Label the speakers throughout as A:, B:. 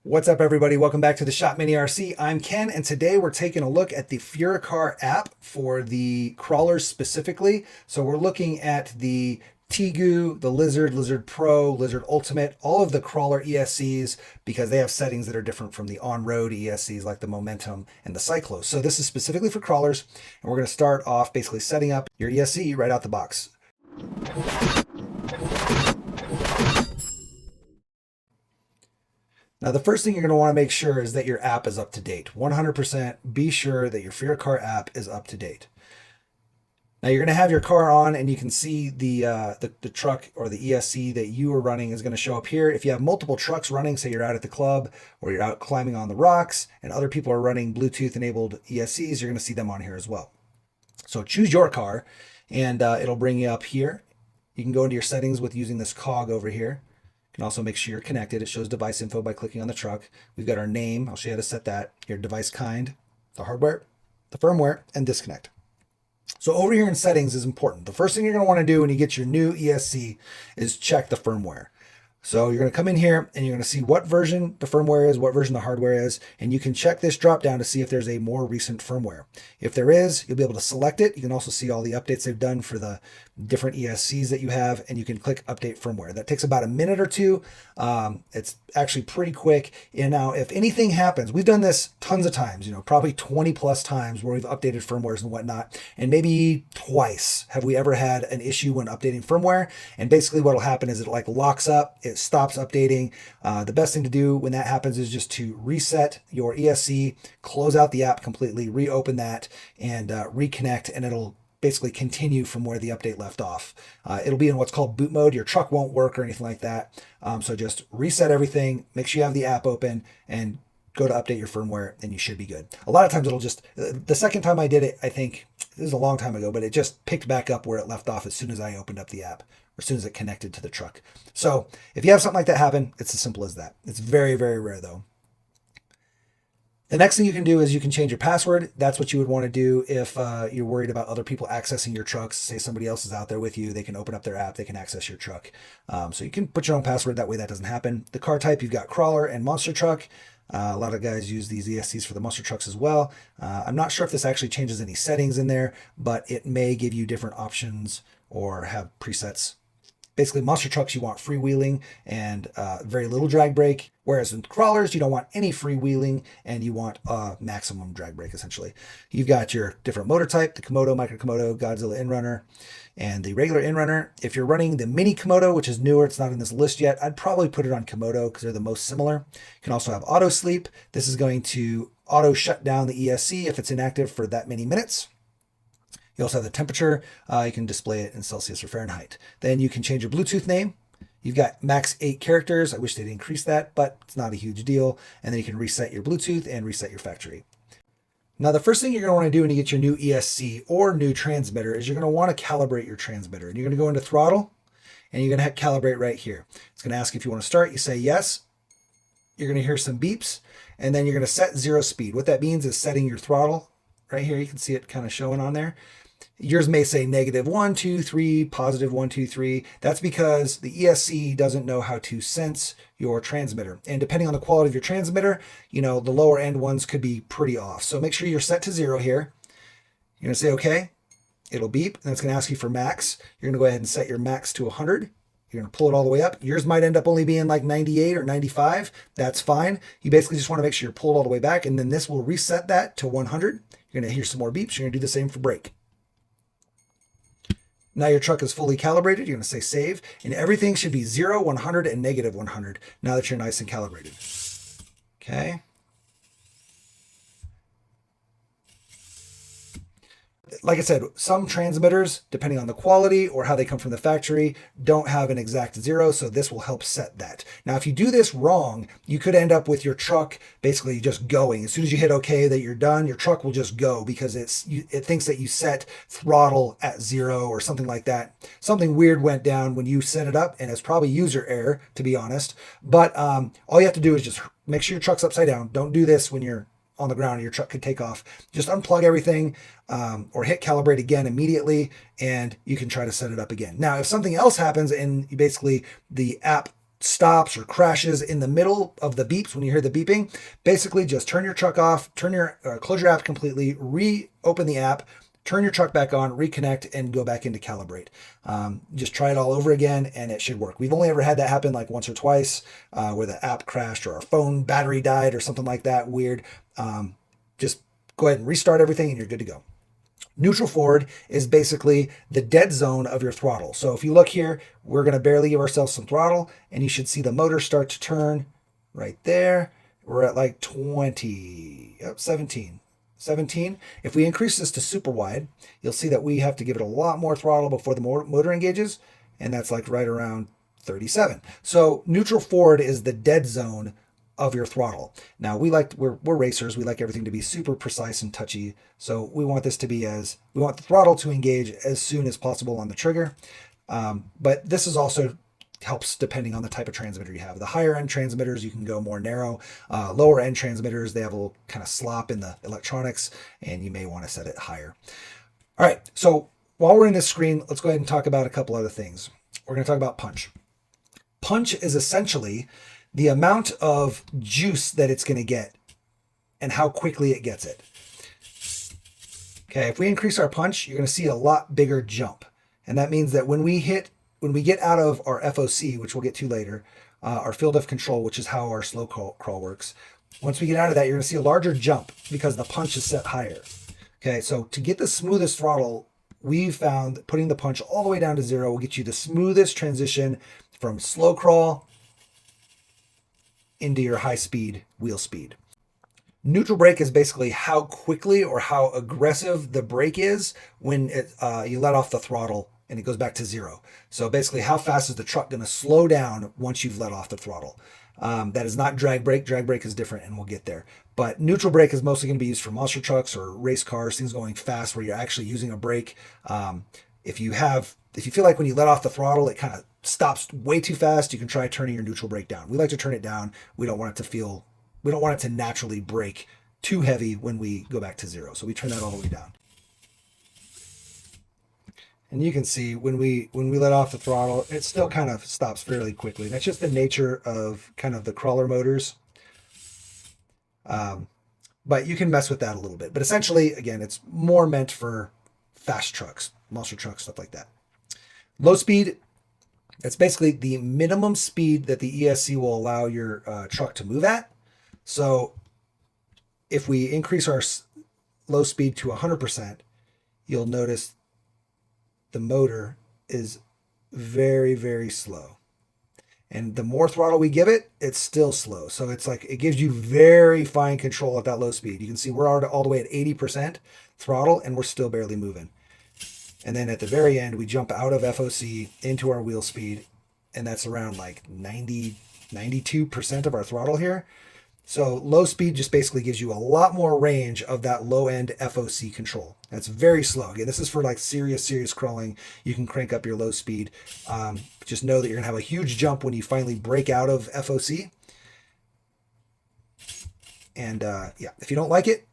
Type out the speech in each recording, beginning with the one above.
A: What's up, everybody? Welcome back to the Shop Mini RC. I'm Ken, and today we're taking a look at the FuriCar app for the crawlers specifically. So we're looking at the Tegu, the Lizard, Lizard Pro, Lizard Ultimate, all of the crawler ESCs, because they have settings that are different from the on-road ESCs like the Momentum and the Cyclo. So this is specifically for crawlers, and we're going to start off basically setting up your ESC right out the box. Now, the first thing you're going to want to make sure is that your app is up to date. 100% be sure that your FuriCar app is up to date. Now, you're going to have your car on and you can see the truck or the ESC that you are running is going to show up here. If you have multiple trucks running, say you're out at the club or you're out climbing on the rocks and other people are running Bluetooth enabled ESCs, you're going to see them on here as well. So choose your car and it'll bring you up here. You can go into your settings with using this cog over here. You can also make sure you're connected. It shows device info by clicking on the truck. We've got our name. I'll show you how to set that. Your device kind, the hardware, the firmware, and disconnect. So over here in settings is important. The first thing you're going to want to do when you get your new ESC is check the firmware. So you're going to come in here and you're going to see what version the firmware is, what version the hardware is, and you can check this drop down to see if there's a more recent firmware. If there is, you'll be able to select it. You can also see all the updates they've done for the different ESCs that you have, and you can click update firmware. That takes about a minute or two. It's actually pretty quick. And now if anything happens, we've done this tons of times, probably 20 plus times where we've updated firmwares and whatnot, and maybe twice have we ever had an issue when updating firmware. And basically what will happen is it like locks up, it stops updating. The best thing to do when that happens is just to reset your ESC, close out the app completely, reopen that, and reconnect, and it'll basically continue from where the update left off. It'll be in what's called boot mode. Your truck won't work or anything like that. So just reset everything, make sure you have the app open, and go to update your firmware, and you should be good. A lot of times it'll just, the second time I did it, I think, this is a long time ago, but it just picked back up where it left off as soon as I opened up the app, or as soon as it connected to the truck. So if you have something like that happen, it's as simple as that. It's very, very rare though. The next thing you can do is you can change your password. That's what you would want to do if you're worried about other people accessing your trucks. Say somebody else is out there with you, they can open up their app, they can access your truck. So you can put your own password, that way that doesn't happen. The car type, you've got crawler and monster truck. A lot of guys use these ESCs for the monster trucks as well. I'm not sure if this actually changes any settings in there, but it may give you different options or have presets. Basically, monster trucks, you want freewheeling and very little drag brake, whereas in crawlers, you don't want any freewheeling and you want maximum drag brake, essentially. You've got your different motor type, the Komodo, Micro Komodo, Godzilla Inrunner, and the regular Inrunner. If you're running the Mini Komodo, which is newer, it's not in this list yet, I'd probably put it on Komodo because they're the most similar. You can also have auto sleep. This is going to auto shut down the ESC if it's inactive for that many minutes. You also have the temperature. You can display it in Celsius or Fahrenheit. Then you can change your Bluetooth name. You've got max 8 characters. I wish they'd increase that, but it's not a huge deal. And then you can reset your Bluetooth and reset your factory. Now, the first thing you're going to want to do when you get your new ESC or new transmitter is you're going to want to calibrate your transmitter. And you're going to go into throttle and you're going to calibrate right here. It's going to ask if you want to start. You say yes. You're going to hear some beeps and then you're going to set 0 speed. What that means is setting your throttle right here. You can see it kind of showing on there. Yours may say -1, 2, 3, +1, 2, 3. That's because the ESC doesn't know how to sense your transmitter. And depending on the quality of your transmitter, the lower end ones could be pretty off. So make sure you're set to 0 here. You're going to say okay. It'll beep, and it's going to ask you for max. You're going to go ahead and set your max to 100. You're going to pull it all the way up. Yours might end up only being like 98 or 95. That's fine. You basically just want to make sure you're pulled all the way back, and then this will reset that to 100. You're going to hear some more beeps. You're going to do the same for brake. Now your truck is fully calibrated. You're going to say save, and everything should be 0, 100, and -100 now that you're nice and calibrated. Okay. Like I said, some transmitters, depending on the quality or how they come from the factory, don't have an exact 0, so this will help set that. Now, if you do this wrong, you could end up with your truck basically just going. As soon as you hit OK that you're done, your truck will just go because it thinks that you set throttle at 0 or something like that. Something weird went down when you set it up, and it's probably user error, to be honest. But all you have to do is just make sure your truck's upside down. Don't do this when you're on the ground and your truck could take off. Just unplug everything or hit calibrate again immediately, and you can try to set it up again. Now, if something else happens and you basically the app stops or crashes in the middle of the beeps when you hear the beeping, basically just turn your truck off, close your app completely, reopen the app, turn your truck back on, reconnect, and go back into Calibrate. Just try it all over again, and it should work. We've only ever had that happen like once or twice, where the app crashed or our phone battery died or something like that weird. Just go ahead and restart everything, and you're good to go. Neutral forward is basically the dead zone of your throttle. So if you look here, we're going to barely give ourselves some throttle, and you should see the motor start to turn right there. We're at like 17. If we increase this to super wide, you'll see that we have to give it a lot more throttle before the motor engages, and that's like right around 37. So neutral forward is the dead zone of your throttle. Now we're racers. We like everything to be super precise and touchy. So we want this to be we want the throttle to engage as soon as possible on the trigger. But this is also helps depending on the type of transmitter you have. The higher end transmitters, you can go more narrow. Lower end transmitters, they have a little kind of slop in the electronics, and you may want to set it higher. All right, so while we're in this screen, let's go ahead and talk about a couple other things. We're going to talk about punch. Punch is essentially the amount of juice that it's going to get and how quickly it gets it. Okay, if we increase our punch, you're going to see a lot bigger jump. And that means that when we get out of our FOC, which we'll get to later, our field of control, which is how our slow crawl works, once we get out of that, you're going to see a larger jump because the punch is set higher. Okay, so to get the smoothest throttle, we've found putting the punch all the way down to 0 will get you the smoothest transition from slow crawl into your high speed wheel speed. Neutral brake is basically how quickly or how aggressive the brake is when you let off the throttle and it goes back to 0. So basically how fast is the truck going to slow down once you've let off the throttle. That is not drag brake. Drag brake is different, and we'll get there. But neutral brake is mostly going to be used for monster trucks or race cars, things going fast where you're actually using a brake. If you feel like when you let off the throttle, it kind of stops way too fast, you can try turning your neutral brake down. We like to turn it down. We don't want it to naturally brake too heavy when we go back to 0. So we turn that all the way down. And you can see when we let off the throttle, it still kind of stops fairly quickly. That's just the nature of kind of the crawler motors. But you can mess with that a little bit. But essentially, again, it's more meant for fast trucks, monster trucks, stuff like that. Low speed, it's basically the minimum speed that the ESC will allow your truck to move at. So if we increase our low speed to 100%, you'll notice the motor is very, very slow. And the more throttle we give it, it's still slow. So it's like it gives you very fine control at that low speed. You can see we're all the way at 80% throttle, and we're still barely moving. And then at the very end, we jump out of FOC into our wheel speed, and that's around like 92% of our throttle here. So low speed just basically gives you a lot more range of that low end FOC control. That's very slow. Again, this is for like serious crawling. You can crank up your low speed. Just know that you're gonna have a huge jump when you finally break out of FOC. And yeah, if you don't like it,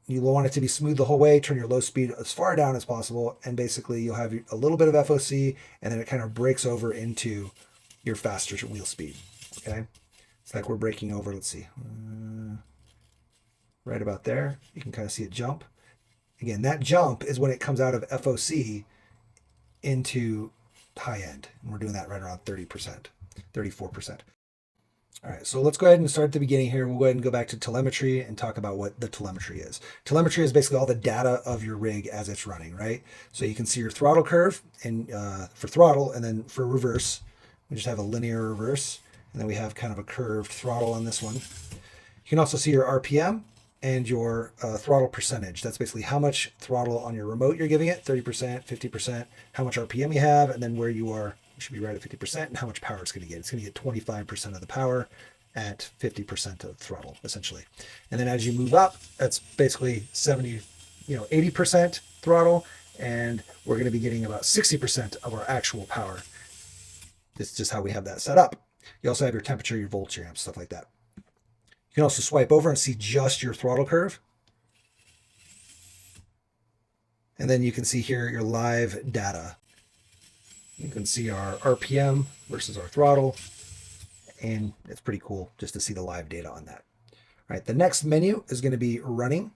A: you want it to be smooth the whole way, turn your low speed as far down as possible, and basically you'll have a little bit of FOC, and then it kind of breaks over into your faster wheel speed. Okay, it's like we're breaking over. Let's see, right about there. You can kind of see it jump. Again, that jump is when it comes out of FOC into high end, and we're doing that right around 30%, 34%. All right, so let's go ahead and start at the beginning here. We'll go ahead and go back to telemetry and talk about what the telemetry is. Telemetry is basically all the data of your rig as it's running, right? So you can see your throttle curve and for throttle, and then for reverse, we just have a linear reverse, and then we have kind of a curved throttle on this one. You can also see your RPM and your throttle percentage. That's basically how much throttle on your remote you're giving it, 30%, 50%, how much RPM you have, and then where you are. You should be right at 50%, and how much power it's going to get. It's going to get 25% of the power at 50% of throttle, essentially. And then as you move up, that's basically 80% throttle, and we're going to be getting about 60% of our actual power. This is just how we have that set up. You also have your temperature, your volts, your amps, stuff like that. You can also swipe over and see just your throttle curve. And then you can see here your live data. You can see our RPM versus our throttle. and it's pretty cool just to see the live data on that. All right, the next menu is going to be running.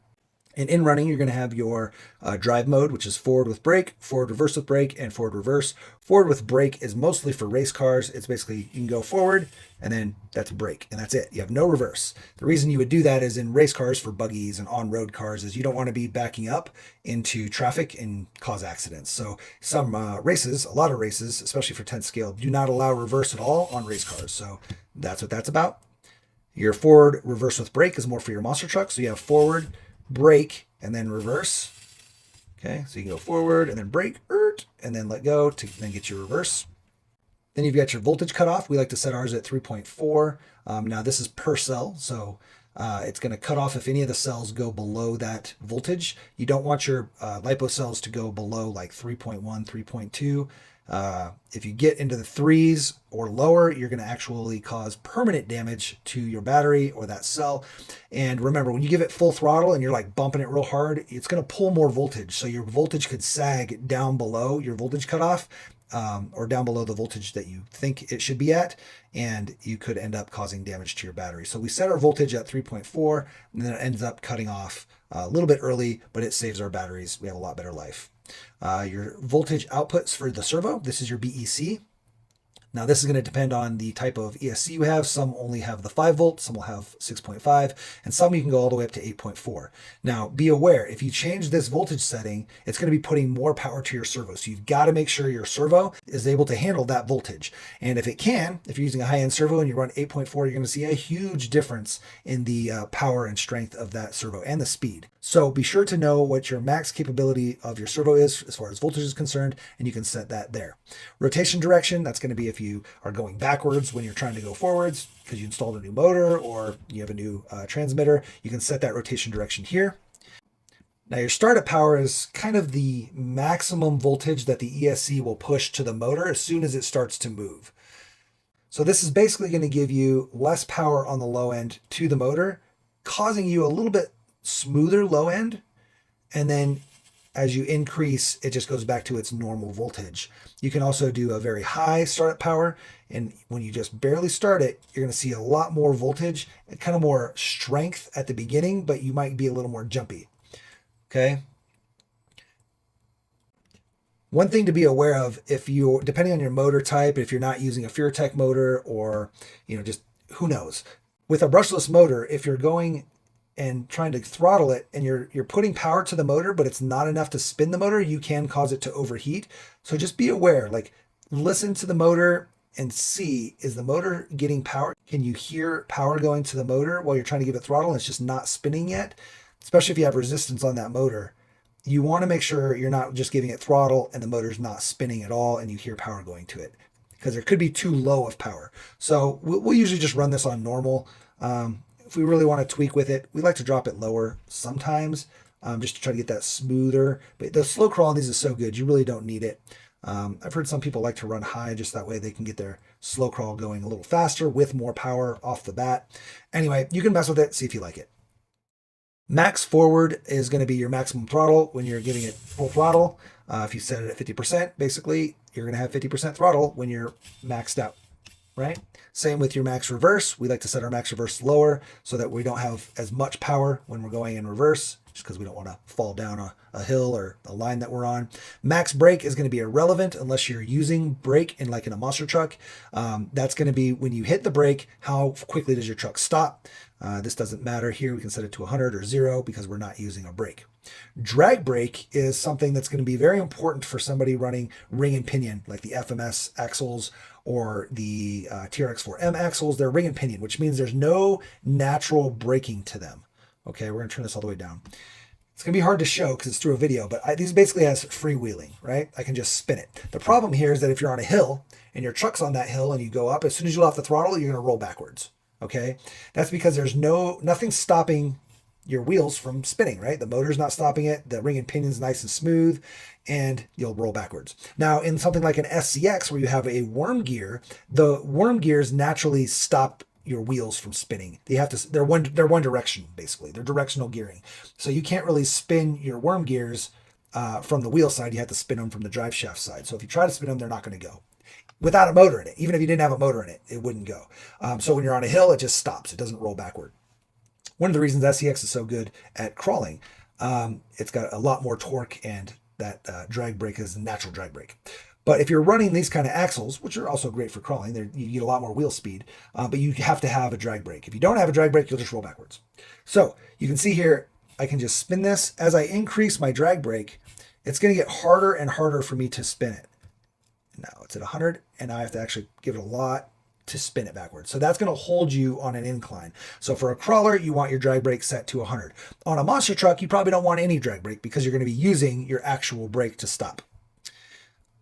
A: And in running, you're going to have your drive mode, which is forward with brake, forward reverse with brake, and forward reverse. Forward with brake is mostly for race cars. It's basically you can go forward and then that's brake and that's it. You have no reverse. The reason you would do that is in race cars for buggies and on-road cars is you don't want to be backing up into traffic and cause accidents. So some races, a lot of races, especially for 10th scale, do not allow reverse at all on race cars. So that's what that's about. Your forward reverse with brake is more for your monster truck. So you have forward, brake, and then reverse. Okay, so you can go forward and then brake, and then let go to then get your reverse. Then you've got your voltage cutoff. We like to set ours at 3.4. Now this is per cell, so it's going to cut off if any of the cells go below that voltage. You don't want your LiPo cells to go below like 3.1, 3.2. If you get into the 3s or lower, you're going to actually cause permanent damage to your battery or that cell. And remember, when you give it full throttle and you're like bumping it real hard, it's going to pull more voltage. So your voltage could sag down below your voltage cutoff, or down below the voltage that you think it should be at, and you could end up causing damage to your battery. So we set our voltage at 3.4, and then it ends up cutting off a little bit early, but it saves our batteries. We have a lot better life. Your voltage outputs for the servo, this is your BEC. Now this is going to depend on the type of ESC you have. Some only have the 5 volt, some will have 6.5, and some you can go all the way up to 8.4. Now be aware, if you change this voltage setting, it's going to be putting more power to your servo. So you've got to make sure your servo is able to handle that voltage. And if it can, if you're using a high-end servo and you run 8.4, you're going to see a huge difference in the power and strength of that servo and the speed. So be sure to know what your max capability of your servo is as far as voltage is concerned, and you can set that there. Rotation direction, that's going to be if you are going backwards when you're trying to go forwards because you installed a new motor or you have a new transmitter, you can set that rotation direction here. Now your startup power is kind of the maximum voltage that the ESC will push to the motor as soon as it starts to move. So this is basically going to give you less power on the low end to the motor, causing you a little bit smoother low end, and then as you increase, it just goes back to its normal voltage. You can also do a very high startup power, and when you just barely start it, you're going to see a lot more voltage and kind of more strength at the beginning, but you might be a little more jumpy. Okay. One thing to be aware of, if you, depending on your motor type, if you're not using a Furitek motor or, just who knows, with a brushless motor, if you're going and trying to throttle it and you're putting power to the motor, but it's not enough to spin the motor, you can cause it to overheat. So just be aware, like listen to the motor and see, is the motor getting power? Can you hear power going to the motor while you're trying to give it throttle and it's just not spinning yet? Especially if you have resistance on that motor. You want to make sure you're not just giving it throttle and the motor's not spinning at all and you hear power going to it, because there could be too low of power. So we'll usually just run this on normal. If we really want to tweak with it, we like to drop it lower sometimes, just to try to get that smoother. But the slow crawl on these is so good, you really don't need it. I've heard some people like to run high, just that way they can get their slow crawl going a little faster with more power off the bat. Anyway, you can mess with it, see if you like it. Max forward is going to be your maximum throttle when you're giving it full throttle. If you set it at 50%, basically, you're going to have 50% throttle when you're maxed out, right? Same with your max reverse. We like to set our max reverse lower so that we don't have as much power when we're going in reverse, just because we don't want to fall down a hill or a line that we're on. Max brake is going to be irrelevant unless you're using brake in a monster truck. That's going to be when you hit the brake, how quickly does your truck stop? This doesn't matter here. We can set it to 100 or 0 because we're not using a brake. Drag brake is something that's going to be very important for somebody running ring and pinion, like the FMS axles or the TRX4M axles. They're ring and pinion, which means there's no natural braking to them. Okay, we're going to turn this all the way down. It's going to be hard to show because it's through a video, but these basically has freewheeling, right? I can just spin it. The problem here is that if you're on a hill and your truck's on that hill and you go up, as soon as you let off the throttle, you're going to roll backwards. Okay, that's because there's nothing stopping your wheels from spinning, right? The motor's not stopping it. The ring and pinion's nice and smooth, and you'll roll backwards. Now, in something like an SCX where you have a worm gear, the worm gears naturally stop your wheels from spinning. They're one direction, basically. They're directional gearing. So you can't really spin your worm gears from the wheel side. You have to spin them from the drive shaft side. So if you try to spin them, they're not going to go. without a motor in it. Even if you didn't have a motor in it, it wouldn't go. So when you're on a hill, it just stops. It doesn't roll backward. One of the reasons SCX is so good at crawling, it's got a lot more torque, and that drag brake is a natural drag brake. But if you're running these kind of axles, which are also great for crawling, you get a lot more wheel speed, but you have to have a drag brake. If you don't have a drag brake, you'll just roll backwards. So you can see here, I can just spin this. As I increase my drag brake, it's going to get harder and harder for me to spin it. Now it's at 100, and I have to actually give it a lot to spin it backwards. So that's going to hold you on an incline. So for a crawler, you want your drag brake set to 100. On a monster truck, you probably don't want any drag brake because you're going to be using your actual brake to stop.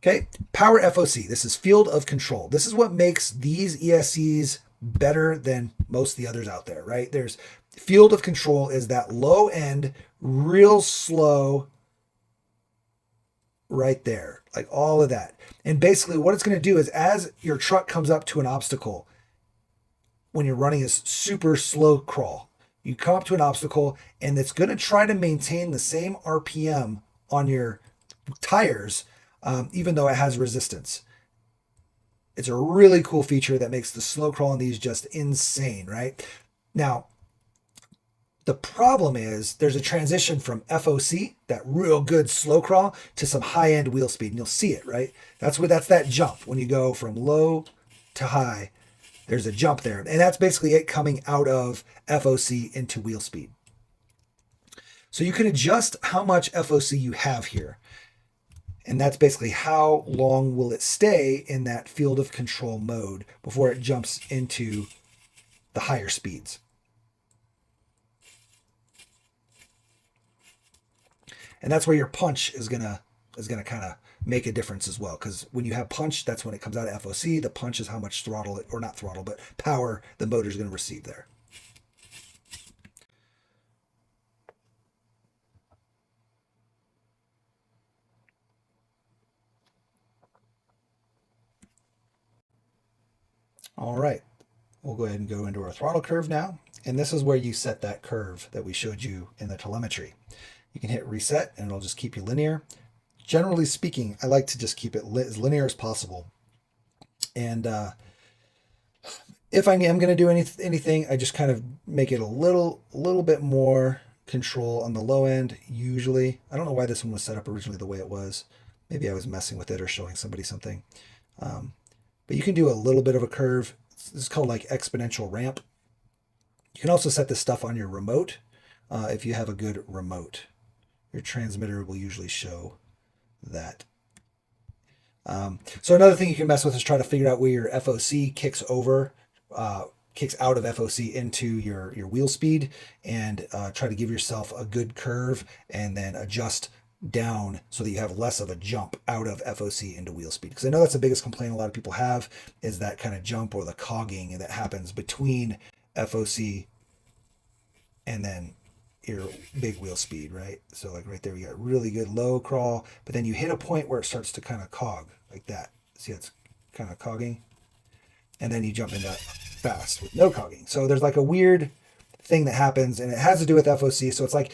A: Okay, power FOC. This is field of control. This is what makes these ESCs better than most of the others out there, right? There's field of control is that low end, real slow right there, like all of that. And basically what it's going to do is as your truck comes up to an obstacle, when you're running a super slow crawl, you come up to an obstacle and it's going to try to maintain the same RPM on your tires, even though it has resistance. It's a really cool feature that makes the slow crawl on these just insane, right? Now, the problem is there's a transition from FOC, that real good slow crawl, to some high-end wheel speed. And you'll see it, right? That's that jump. When you go from low to high, there's a jump there. And that's basically it coming out of FOC into wheel speed. So you can adjust how much FOC you have here. And that's basically how long will it stay in that field of control mode before it jumps into the higher speeds. And that's where your punch is gonna kind of make a difference as well. Because when you have punch, that's when it comes out of FOC. The punch is how much throttle, or not throttle, but power the motor is going to receive there. All right, we'll go ahead and go into our throttle curve now. And this is where you set that curve that we showed you in the telemetry. You can hit reset and it'll just keep you linear. Generally speaking, I like to just keep it as linear as possible. And if I am going to do anything, I just kind of make it a little bit more control on the low end, usually. I don't know why this one was set up originally the way it was. Maybe I was messing with it or showing somebody something. But you can do a little bit of a curve. This is called like exponential ramp. You can also set this stuff on your remote if you have a good remote. Your transmitter will usually show that. So another thing you can mess with is try to figure out where your FOC kicks out of FOC into your wheel speed, and try to give yourself a good curve and then adjust down so that you have less of a jump out of FOC into wheel speed. Because I know that's the biggest complaint a lot of people have, is that kind of jump or the cogging that happens between FOC and then your big wheel speed, right? So like right there, we got really good low crawl, but then you hit a point where it starts to kind of cog like that. See, it's kind of cogging. And then you jump into fast with no cogging. So there's like a weird thing that happens, and it has to do with FOC. So it's like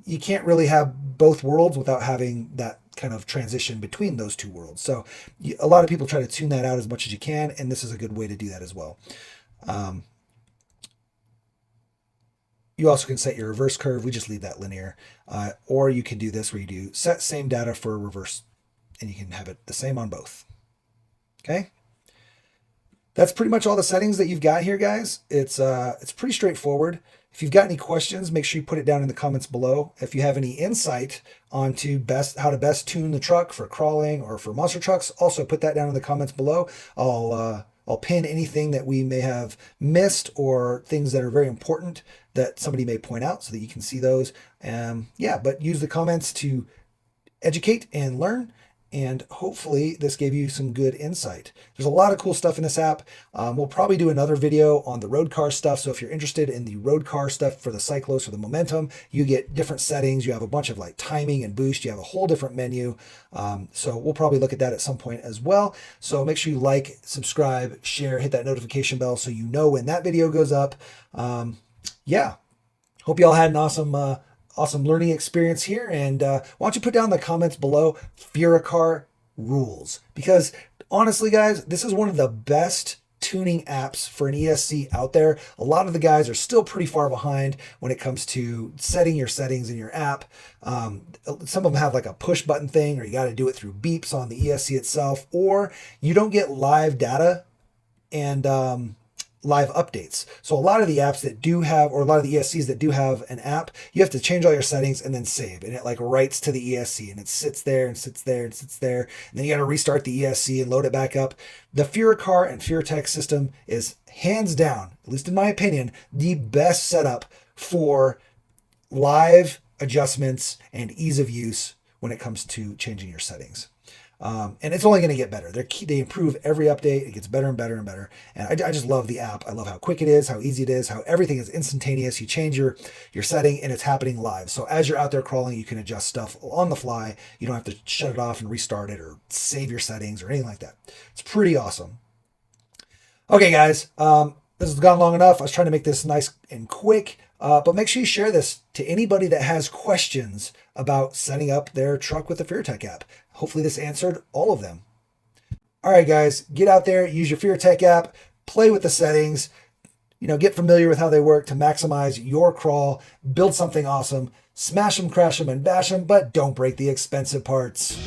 A: you can't really have both worlds without having that kind of transition between those two worlds. So a lot of people try to tune that out as much as you can, and this is a good way to do that as well. You also can set your reverse curve. We just leave that linear. Or you can do this where you do set same data for reverse, and you can have it the same on both. Okay. That's pretty much all the settings that you've got here, guys. It's pretty straightforward. If you've got any questions, make sure you put it down in the comments below. If you have any insight onto how to best tune the truck for crawling or for monster trucks, also put that down in the comments below. I'll pin anything that we may have missed or things that are very important that somebody may point out so that you can see those. Yeah, but use the comments to educate and learn. And hopefully this gave you some good insight. There's a lot of cool stuff in this app. We'll probably do another video on the road car stuff. So if you're interested in the road car stuff for the Cyclos or the Momentum, you get different settings. You have a bunch of like timing and boost. You have a whole different menu. So we'll probably look at that at some point as well. So make sure you like, subscribe, share, hit that notification bell so you know when that video goes up. Yeah, hope you all had an awesome learning experience here. And why don't you put down in the comments below FuriCar rules. Because honestly, guys, this is one of the best tuning apps for an ESC out there. A lot of the guys are still pretty far behind when it comes to setting your settings in your app. Some of them have like a push button thing, or you got to do it through beeps on the ESC itself, or you don't get live data and live updates. So a lot of the apps that do have, or a lot of the ESCs that do have an app, you have to change all your settings and then save, and it like writes to the ESC, and it sits there and sits there and sits there, and then you got to restart the ESC and load it back up. The FuriCar and Furitek system is hands down, at least in my opinion, the best setup for live adjustments and ease of use when it comes to changing your settings. And it's only going to get better. They improve every update. It gets better and better and better. And I just love the app. I love how quick it is, how easy it is, how everything is instantaneous. You change your setting and it's happening live. So as you're out there crawling, you can adjust stuff on the fly. You don't have to shut it off and restart it or save your settings or anything like that. It's pretty awesome. Okay, guys, this has gone long enough. I was trying to make this nice and quick, but make sure you share this to anybody that has questions about setting up their truck with the Furitek app. Hopefully this answered all of them. All right, guys, get out there, use your Furitek app, play with the settings, get familiar with how they work to maximize your crawl, build something awesome, smash them, crash them, and bash them, but don't break the expensive parts.